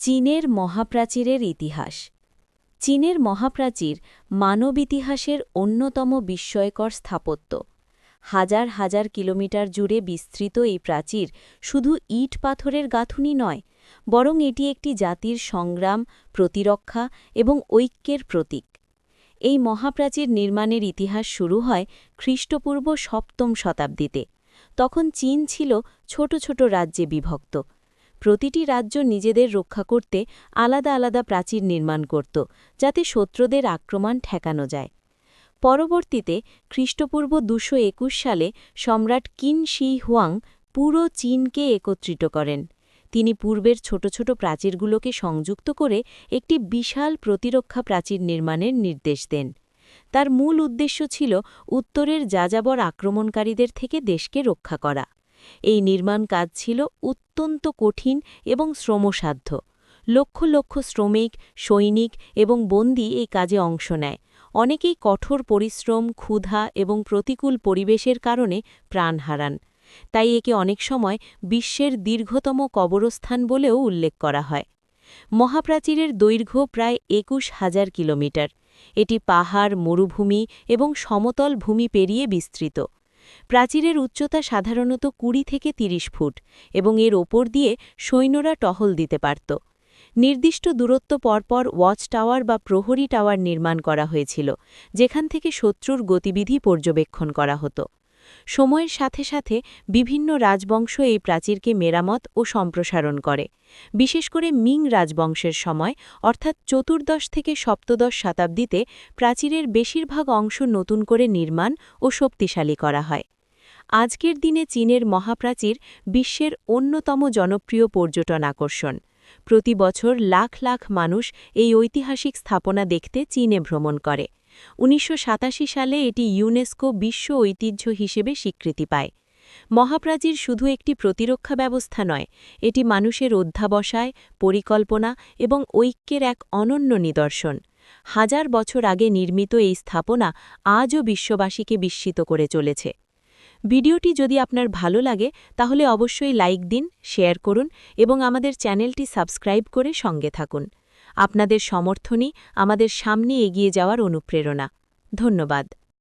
চীনের মহাপ্রাচীরের ইতিহাস। চীনের মহাপ্রাচীর মানব ইতিহাসের অন্যতম বিস্ময়কর স্থাপত্য। হাজার হাজার কিলোমিটার জুড়ে বিস্তৃত এই প্রাচীর শুধু ইট পাথরের গাঁথুনি নয়, বরং এটি একটি জাতির সংগ্রাম, প্রতিরক্ষা এবং ঐক্যের প্রতীক। এই মহাপ্রাচীর নির্মাণের ইতিহাস শুরু হয় খ্রিস্টপূর্ব ৭ম শতাব্দীতে। তখন চীন ছিল ছোট ছোট রাজ্যে বিভক্ত। প্রতিটি রাজ্য নিজেদের রক্ষা করতে আলাদা আলাদা প্রাচীর নির্মাণ করত, যাতে শত্রুদের আক্রমণ ঠেকানো যায়। পরবর্তীতে খ্রিস্টপূর্ব ২২১ সালে সম্রাট কিন শি হুয়াং পুরো চীনকে একত্রিত করেন। তিনি পূর্বের ছোট ছোট প্রাচীরগুলোকে সংযুক্ত করে একটি বিশাল প্রতিরক্ষা প্রাচীর নির্মাণের নির্দেশ দেন। তার মূল উদ্দেশ্য ছিল উত্তরের যাযাবর আক্রমণকারীদের থেকে দেশকে রক্ষা করা। এই নির্মাণ কাজ ছিল অত্যন্ত কঠিন এবং শ্রমসাধ্য। লক্ষ লক্ষ শ্রমিক, সৈনিক এবং বন্দী এই কাজে অংশ নেয়। অনেকেই কঠোর পরিশ্রম, ক্ষুধা এবং প্রতিকূল পরিবেশের কারণে প্রাণ হারান। তাই একে অনেক সময় বিশ্বের দীর্ঘতম কবরস্থান বলেও উল্লেখ করা হয়। মহাপ্রাচীরের দৈর্ঘ্য প্রায় ২১,০০০ কিলোমিটার। এটি পাহাড়, মরুভূমি এবং সমতল ভূমি পেরিয়ে বিস্তৃত। প্রাচীরের উচ্চতা সাধারণত ২০ থেকে ৩০ ফুট এবং এর ওপর দিয়ে সৈন্যরা টহল দিতে পারত। নির্দিষ্ট দূরত্ব পরপর ওয়াচ টাওয়ার বা প্রহরী টাওয়ার নির্মাণ করা হয়েছিল, যেখান থেকে শত্রুর গতিবিধি পর্যবেক্ষণ করা হতো। সময়ের সাথে সাথে বিভিন্ন রাজবংশ এই প্রাচীরকে মেরামত ও সম্প্রসারণ করে। বিশেষ করে মিং রাজবংশের সময় অর্থাৎ ১৪শ থেকে ৭ম শতাব্দীতে প্রাচীরের বেশিরভাগ অংশ নতুন করে নির্মাণ ও শক্তিশালী করা হয়। আজকের দিনে চীনের মহাপ্রাচীর বিশ্বের অন্যতম জনপ্রিয় পর্যটন আকর্ষণ। প্রতি বছর লাখ লাখ মানুষ এই ঐতিহাসিক স্থাপনা দেখতে চীনে ভ্রমণ করে। ১৯৮৭ সালে এটি ইউনেস্কো বিশ্ব ঐতিহ্য হিসেবে স্বীকৃতি পায়। মহাপ্রাচীর শুধু একটি প্রতিরক্ষা ব্যবস্থা নয়, এটি মানুষের অধ্যাবসায়, পরিকল্পনা এবং ঐক্যের এক অনন্য নিদর্শন। হাজার বছর আগে নির্মিত এই স্থাপনা আজও বিশ্ববাসীকে বিস্মিত করে চলেছে। ভিডিওটি যদি আপনার ভালো লাগে তাহলে অবশ্যই লাইক দিন, শেয়ার করুন এবং আমাদের চ্যানেলটি সাবস্ক্রাইব করে সঙ্গে থাকুন। আপনাদের সমর্থনই আমাদের সামনে এগিয়ে যাওয়ার অনুপ্রেরণা। ধন্যবাদ।